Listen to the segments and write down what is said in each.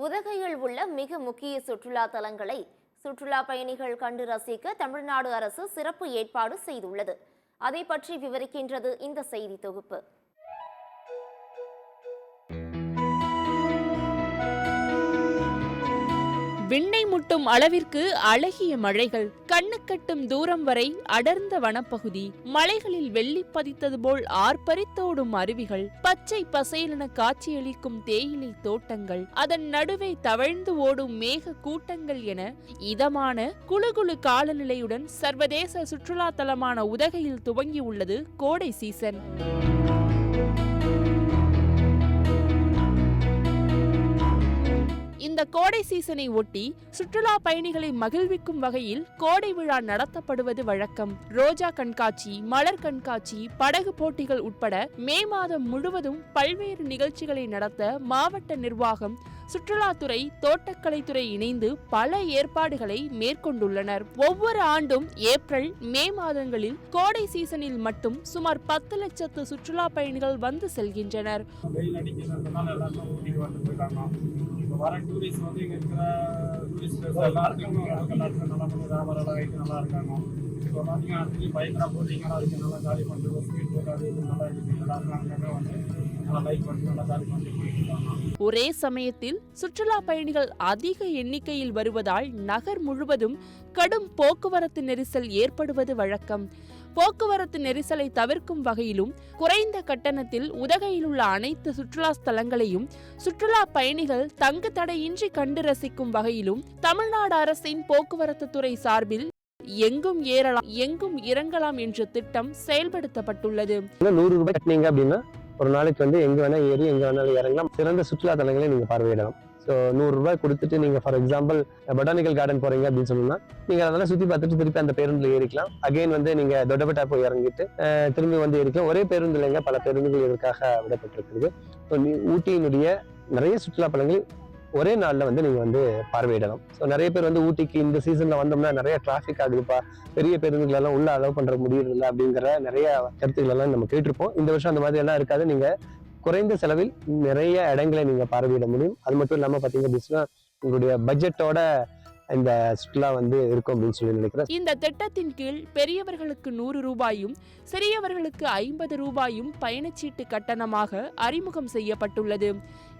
உதகையில் உள்ள மிக முக்கிய சுற்றுலா தலங்களை சுற்றுலா பயணிகள் கண்டு ரசிக்க தமிழ்நாடு அரசு சிறப்பு ஏற்பாடு செய்துள்ளது. அதை பற்றி விவரிக்கின்றது இந்த செய்தி தொகுப்பு. விண்ணை முட்டும் அளவிற்கு அழகிய மலைகள், கண்ணுக்கட்டும் தூரம் வரை அடர்ந்த வனப்பகுதி, மலைகளில் வெள்ளி பதித்தது போல் ஆர்ப்பரித்தோடும் அருவிகள், பச்சை பசேலென காட்சியளிக்கும் தேயிலை தோட்டங்கள், அதன் நடுவே தவழ்ந்து ஓடும் மேக கூட்டங்கள் என இதமான குளுகுளு காலநிலையுடன் சர்வதேச சுற்றுலா தலமான உதகையில் துவங்கியுள்ளது கோடை சீசன். இந்த கோடை சீசனை ஒட்டி சுற்றுலா பயணிகளை மகிழ்விக்கும் வகையில் கோடை விழா நடத்தப்படுவது வழக்கம். ரோஜா கண்காட்சி, மலர் கண்காட்சி, படகு போட்டிகள் உட்பட மே மாதம் முழுவதும் பல்வேறு நிகழ்ச்சிகளை நடத்த மாவட்ட நிர்வாகம், சுற்றுலாத்துறை, தோட்டக்கலைத்துறை இணைந்து பல ஏற்பாடுகளை மேற்கொண்டுள்ளனர். ஒவ்வொரு ஆண்டும் ஏப்ரல், மே மாதங்களில் கோடை சீசனில் மட்டும் சுமார் 10 லட்சத்து சுற்றுலா பயணிகள் வந்து செல்கின்றனர். ஒரே சமயத்தில் சுற்றுலா பயணிகள் அதிக எண்ணிக்கையில் வருவதால் நகர் முழுவதும் கடும் போக்குவரத்து நெரிசல் ஏற்படுவது வழக்கம். போக்குவரத்து நெரிசலை தவிர்க்கும் வகையிலும் குறைந்த கட்டணத்தில் உதகையில் உள்ள அனைத்து சுற்றுலா ஸ்தலங்களையும் சுற்றுலா பயணிகள் தங்கு தடையின்றி கண்டு ரசிக்கும் வகையிலும் தமிழ்நாடு அரசின் போக்குவரத்து துறை சார்பில் எங்கும் ஏறலாம் எங்கும் இறங்கலாம் என்ற திட்டம் செயல்படுத்தப்பட்டுள்ளது. 100 ரூபாய் கட்டினீங்க அப்படின்னா ஒரு நாளைக்கு எங்க வேணா ஏறி எங்க வேணாலும் இறங்கலாம். சிறந்த சுற்றுலா தலங்களை நீங்க பார்வையிடலாம். ஸோ 100 ரூபாய் கொடுத்துட்டு நீங்க ஃபார் எக்ஸாம்பிள் பொட்டானிக்கல் கார்டன் போறீங்க அப்படின்னு சொன்னா நீங்க அதெல்லாம் சுத்தி பார்த்துட்டு திருப்பி அந்த பேருந்துல ஏறிக்கலாம். அகைன் நீங்க தொட்டபெட்டா போய் இறங்கிட்டு திரும்பி ஏறிக்கலாம். ஒரே பேருந்து இல்லைங்க, பல பேருந்துகள் இதற்காக விடப்பட்டிருக்கிறது. ஊட்டியினுடைய நிறைய சுற்றுலா தலங்கள் ஒரே நாள்ல நீங்க பார்வையிடலாம். ஸோ நிறைய பேர் ஊட்டிக்கு இந்த சீசன்ல வந்தோம்னா நிறைய டிராஃபிக் ஆகுதுப்பா, பெரிய பேருந்துகள் எல்லாம் உள்ள அலோவ் பண்ற முடியறதில்ல அப்படிங்கிற நிறைய கருத்துக்கள் எல்லாம் நம்ம கேட்டிருப்போம். இந்த வருஷம் அந்த மாதிரி எல்லாம் இருக்காது. நீங்க குறைந்த செலவில் நிறைய இடங்களை நீங்க பார்வையிட முடியும். அது மட்டும் இல்லாம பாத்தீங்க அப்படின்னா உங்களுடைய பட்ஜெட்டோட இந்த சுற்றுலா இருக்கும் அப்படின்னு சொல்லி நினைக்கிறேன். இந்த திட்டத்தின் கீழ் பெரியவர்களுக்கு 100 ரூபாயும் சிறியவர்களுக்கு 50 ரூபாயும் பயணச்சீட்டு கட்டணமாக அறிமுகம் செய்யப்பட்டுள்ளது.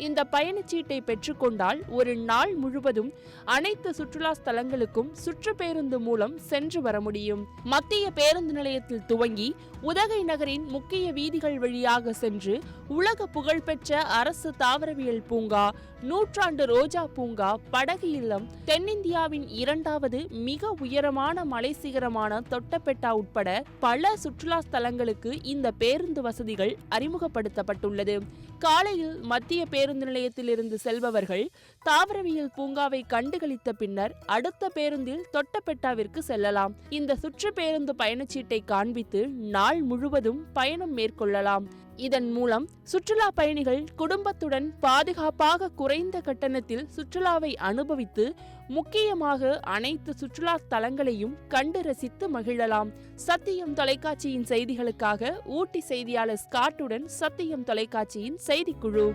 இந்த பயணச்சீட்டை பெற்றுக்கொண்டால் ஒரு நாள் முழுவதும் அனைத்து சுற்றுலா ஸ்தலங்களுக்கும் சுற்று பேருந்து மூலம் சென்று வர முடியும். மத்திய பேருந்து நிலையத்தில் துவங்கி உதகை நகரின் முக்கிய வீதிகள் வழியாக சென்று உலக புகழ்பெற்ற அரசு தாவரவியல் பூங்கா, நூற்றாண்டு ரோஜா பூங்கா, படகு இல்லம், தென்னிந்தியாவின் 2வது மிக உயரமான மலை சிகரமான தொட்டபெட்டா உட்பட பல சுற்றுலா ஸ்தலங்களுக்கு இந்த பேருந்து வசதிகள் அறிமுகப்படுத்தப்பட்டுள்ளது. காலையில் மத்திய பேருந்து நிலையத்திலிருந்து செல்பவர்கள் தாவரவியல் பூங்காவை கண்டுகளித்த பின்னர் அடுத்த பேருந்தில் தொட்டபெட்டாவிற்கு செல்லலாம். இந்த சுற்று பேருந்து பயணச்சீட்டை காண்பித்து நாள் முழுவதும் பயணம் மேற்கொள்ளலாம். இதன் மூலம் சுற்றுலா பயணிகள் குடும்பத்துடன் பாதுகாப்பாக குறைந்த கட்டணத்தில் சுற்றுலாவை அனுபவித்து முக்கியமாக அனைத்து சுற்றுலா தலங்களையும் கண்டு ரசித்து மகிழலாம். சத்தியம் தொலைக்காட்சியின் செய்திகளுக்காக ஊட்டி செய்தியாளர் ஸ்காட்டுடன் சத்தியம் தொலைக்காட்சியின் செய்திக்குழு.